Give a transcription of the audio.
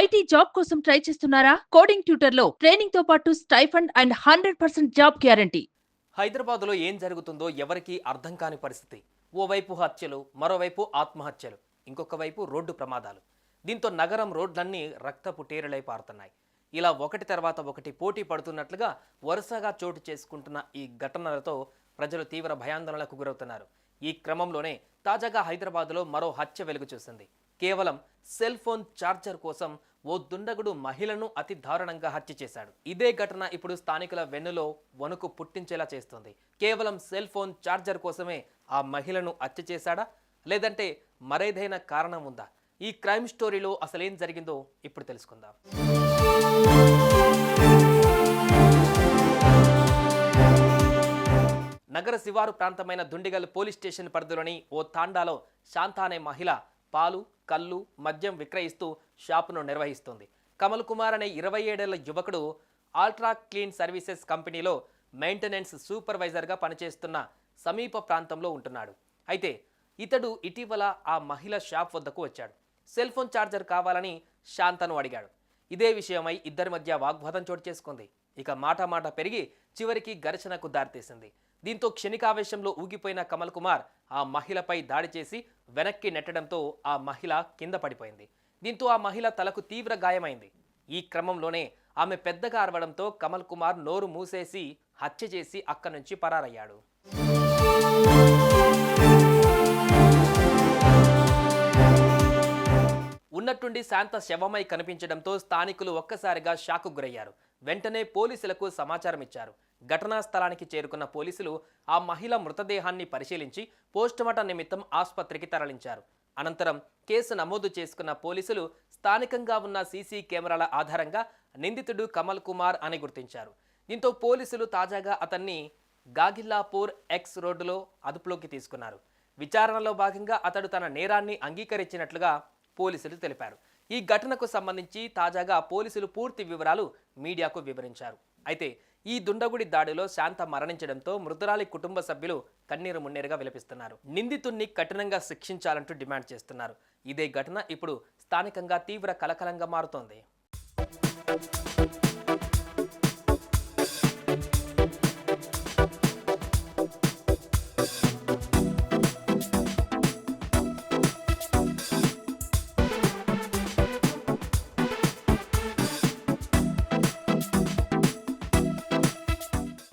IT job కోసం try చేస్తున్నారా? Coding ట్యూటర్లో training తో పాటు స్టైఫండ్ అండ్ 100% జాబ్ గ్యారంటీ. హైదరాబాద్లో ఏం జరుగుతుందో ఎవరికీ అర్థం కాని పరిస్థితి. ఓవైపు హత్యలు, మరోవైపు ఆత్మహత్యలు, ఇంకొక వైపు రోడ్డు ప్రమాదాలు. దీంతో నగరం రోడ్లన్నీ రక్తపు టేరులై పారుతున్నాయి. ఇలా ఒకటి తర్వాత ఒకటి పోటీ పడుతున్నట్లుగా వరుసగా చోటు చేసుకుంటున్న ఈ ఘటనలతో ప్రజలు తీవ్ర భయాందోళనకు గురవుతున్నారు. ఈ క్రమంలోనే తాజాగా హైదరాబాద్లో మరో హత్య వెలుగు చూసింది. కేవలం సెల్ ఫోన్ ఛార్జర్ కోసం ఓ దుండగుడు మహిళను అతి దారుణంగా హత్య చేశాడు. ఇదే ఘటన ఇప్పుడు స్థానికుల వెన్నులో వణుకు పుట్టించేలా చేస్తోంది. కేవలం సెల్ ఫోన్ ఛార్జర్ కోసమే ఆ మహిళను హత్య చేశాడా, లేదంటే మరేదైనా కారణం ఉందా? ఈ క్రైమ్ స్టోరీలో అసలేం జరిగిందో ఇప్పుడు తెలుసుకుందాం. నగర శివారు ప్రాంతమైన దుండిగల్ పోలీస్ స్టేషన్ పరిధిలోని ఓ తాండాలో శాంత అనే మహిళ పాలు, కళ్ళు, మద్యం విక్రయిస్తూ షాపును నిర్వహిస్తుంది. కమల్ కుమార్ అనే 27 ఏళ్ల యువకుడు ఆల్ట్రా క్లీన్ సర్వీసెస్ కంపెనీలో మెయింటెనెన్స్ సూపర్వైజర్గా పనిచేస్తున్న సమీప ప్రాంతంలో ఉంటున్నాడు. అయితే ఇతడు ఇటీవల ఆ మహిళ షాప్ వద్దకు వచ్చాడు. సెల్ ఫోన్ ఛార్జర్ కావాలని శాంతను అడిగాడు. ఇదే విషయమై ఇద్దరి మధ్య వాగ్వాదం చోటు చేసుకుంది. ఇక మాట పెరిగి చివరికి ఘర్షణకు దారితీసింది. దీంతో క్షణికావేశంలో ఊగిపోయిన కమల్ కుమార్ ఆ మహిళపై దాడి చేసి వెనక్కి నెట్టడంతో ఆ మహిళ కింద పడిపోయింది. దీంతో ఆ మహిళ తలకు తీవ్ర గాయమైంది. ఈ క్రమంలోనే ఆమె పెద్దగా అరవడంతో కమల్ కుమార్ నోరు మూసేసి హత్య చేసి అక్కడి నుంచి పరారయ్యాడు. ఉన్నట్టుండి శాంత శవమై కనిపించడంతో స్థానికులు ఒక్కసారిగా షాకు గురయ్యారు. వెంటనే పోలీసులకు సమాచారం ఇచ్చారు. ఘటనా స్థలానికి చేరుకున్న పోలీసులు ఆ మహిళ మృతదేహాన్ని పరిశీలించి పోస్టుమార్టం నిమిత్తం ఆసుపత్రికి తరలించారు. అనంతరం కేసు నమోదు చేసుకున్న పోలీసులు స్థానికంగా ఉన్న సీసీ కెమెరాల ఆధారంగా నిందితుడు కమల్ కుమార్ అని గుర్తించారు. దీంతో పోలీసులు తాజాగా అతన్ని గాగిల్లాపూర్ ఎక్స్ రోడ్డులో అదుపులోకి తీసుకున్నారు. విచారణలో భాగంగా అతడు తన నేరాన్ని అంగీకరించినట్లుగా పోలీసులు తెలిపారు. ఈ ఘటనకు సంబంధించి తాజాగా పోలీసులు పూర్తి వివరాలు మీడియాకు వివరించారు. అయితే ఈ దుండగుడి దాడిలో శాంత మరణించడంతో మృతురాలి కుటుంబ సభ్యులు కన్నీరు మున్నీరుగా విలపిస్తున్నారు. నిందితుణ్ణి కఠినంగా శిక్షించాలంటూ డిమాండ్ చేస్తున్నారు. ఇదే ఘటన ఇప్పుడు స్థానికంగా తీవ్ర కలకలంగా మారుతోంది.